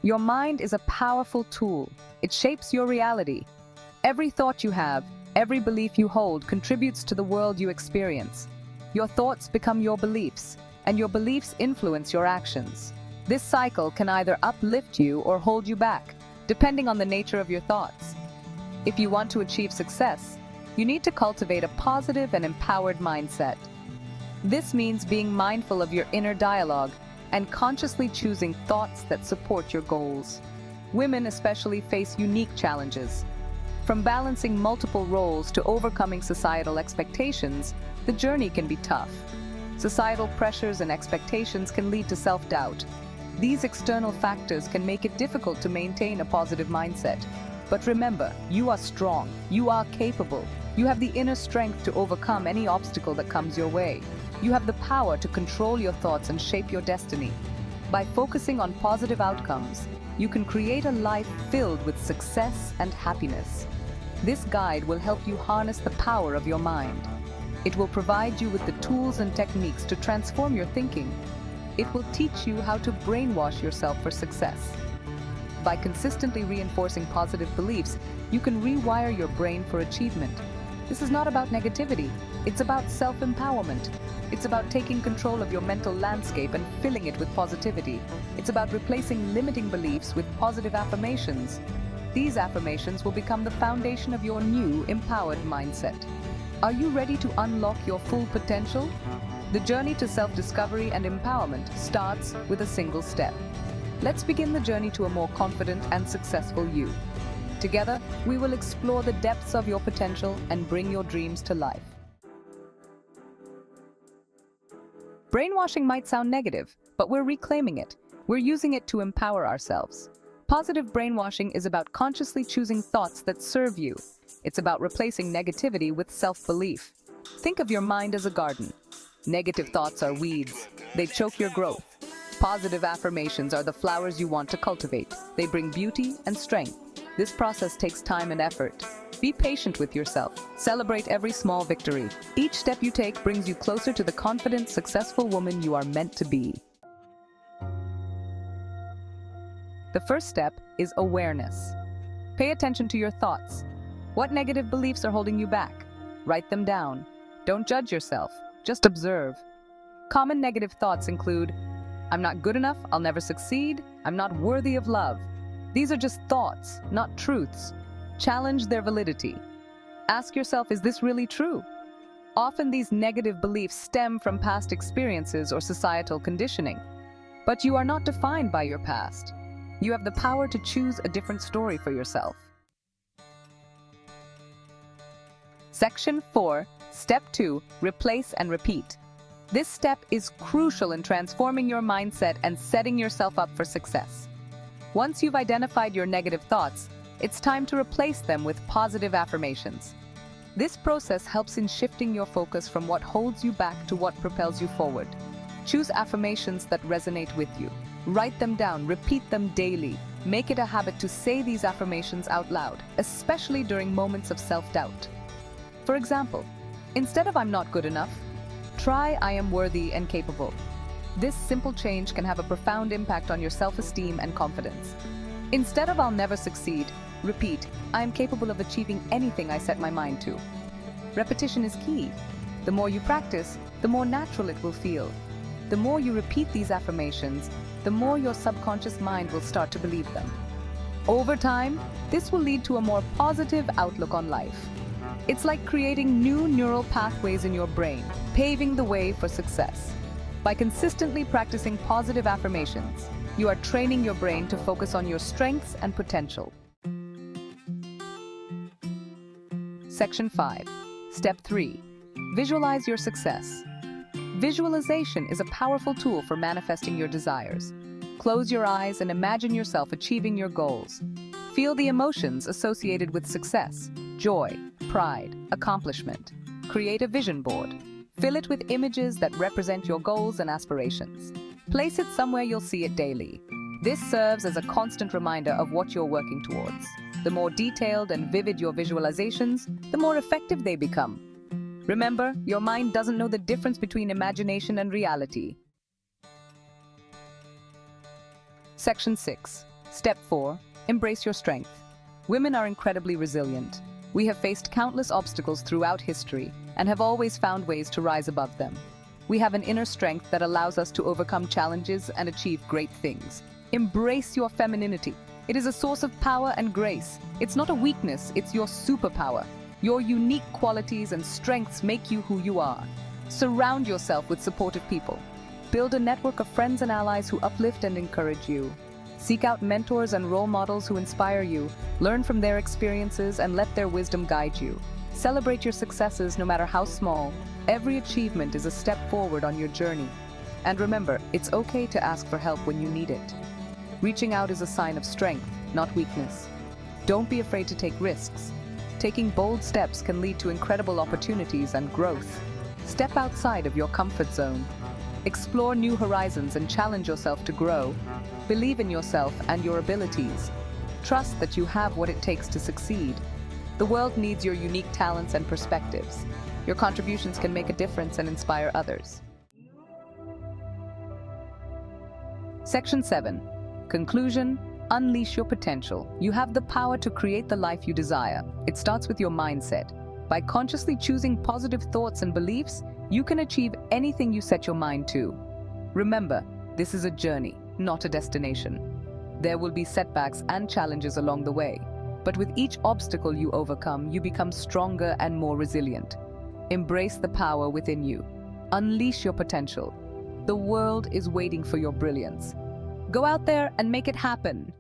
Your mind is a powerful tool. It shapes your reality. Every thought you have, every belief you hold contributes to the world you experience. Your thoughts become your beliefs, and your beliefs influence your actions. This cycle can either uplift you or hold you back, depending on the nature of your thoughts. If you want to achieve success, you need to cultivate a positive and empowered mindset. This means being mindful of your inner dialogue and consciously choosing thoughts that support your goals. Women especially face unique challenges. From balancing multiple roles to overcoming societal expectations, the journey can be tough. Societal pressures and expectations can lead to self-doubt. These external factors can make it difficult to maintain a positive mindset. But remember, you are strong, you are capable, you have the inner strength to overcome any obstacle that comes your way. You have the power to control your thoughts and shape your destiny. By focusing on positive outcomes, you can create a life filled with success and happiness. This guide will help you harness the power of your mind. It will provide you with the tools and techniques to transform your thinking. It will teach you how to brainwash yourself for success. By consistently reinforcing positive beliefs, you can rewire your brain for achievement. This is not about negativity, it's about self-empowerment. It's about taking control of your mental landscape and filling it with positivity. It's about replacing limiting beliefs with positive affirmations. These affirmations will become the foundation of your new, empowered mindset. Are you ready to unlock your full potential? The journey to self-discovery and empowerment starts with a single step. Let's begin the journey to a more confident and successful you. Together, we will explore the depths of your potential and bring your dreams to life. Brainwashing might sound negative, but we're reclaiming it. We're using it to empower ourselves. Positive brainwashing is about consciously choosing thoughts that serve you. It's about replacing negativity with self-belief. Think of your mind as a garden. Negative thoughts are weeds. They choke your growth. Positive affirmations are the flowers you want to cultivate. They bring beauty and strength. This process takes time and effort. Be patient with yourself. Celebrate every small victory. Each step you take brings you closer to the confident, successful woman you are meant to be. The first step is awareness. Pay attention to your thoughts. What negative beliefs are holding you back? Write them down. Don't judge yourself. Just observe. Common negative thoughts include, I'm not good enough, I'll never succeed, I'm not worthy of love. These are just thoughts, not truths. Challenge their validity. Ask yourself, is this really true? Often these negative beliefs stem from past experiences or societal conditioning. But you are not defined by your past. You have the power to choose a different story for yourself. Section 4, Step 2, Replace and Repeat. This step is crucial in transforming your mindset and setting yourself up for success. Once you've identified your negative thoughts, it's time to replace them with positive affirmations. This process helps in shifting your focus from what holds you back to what propels you forward. Choose affirmations that resonate with you. Write them down, repeat them daily. Make it a habit to say these affirmations out loud, especially during moments of self-doubt. For example, instead of I'm not good enough, try I am worthy and capable. This simple change can have a profound impact on your self-esteem and confidence. Instead of I'll never succeed, repeat, I am capable of achieving anything I set my mind to. Repetition is key. The more you practice, the more natural it will feel. The more you repeat these affirmations, the more your subconscious mind will start to believe them. Over time, this will lead to a more positive outlook on life. It's like creating new neural pathways in your brain, paving the way for success. By consistently practicing positive affirmations, you are training your brain to focus on your strengths and potential. Section 5. Step 3. Visualize your success. Visualization is a powerful tool for manifesting your desires. Close your eyes and imagine yourself achieving your goals. Feel the emotions associated with success: joy, pride, accomplishment. Create a vision board. Fill it with images that represent your goals and aspirations. Place it somewhere you'll see it daily. This serves as a constant reminder of what you're working towards. The more detailed and vivid your visualizations, the more effective they become. Remember, your mind doesn't know the difference between imagination and reality. Section 6. Step 4. Embrace your strength. Women are incredibly resilient. We have faced countless obstacles throughout history and have always found ways to rise above them. We have an inner strength that allows us to overcome challenges and achieve great things. Embrace your femininity. It is a source of power and grace. It's not a weakness, it's your superpower. Your unique qualities and strengths make you who you are. Surround yourself with supportive people. Build a network of friends and allies who uplift and encourage you. Seek out mentors and role models who inspire you. Learn from their experiences and let their wisdom guide you. Celebrate your successes no matter how small. Every achievement is a step forward on your journey. And remember, it's okay to ask for help when you need it. Reaching out is a sign of strength, not weakness. Don't be afraid to take risks. Taking bold steps can lead to incredible opportunities and growth. Step outside of your comfort zone. Explore new horizons and challenge yourself to grow. Believe in yourself and your abilities. Trust that you have what it takes to succeed. The world needs your unique talents and perspectives. Your contributions can make a difference and inspire others. Section 7. Conclusion. Unleash your potential. You have the power to create the life you desire. It starts with your mindset. By consciously choosing positive thoughts and beliefs, you can achieve anything you set your mind to. Remember, this is a journey, not a destination. There will be setbacks and challenges along the way, but with each obstacle you overcome, you become stronger and more resilient. Embrace the power within you. Unleash your potential. The world is waiting for your brilliance. Go out there and make it happen.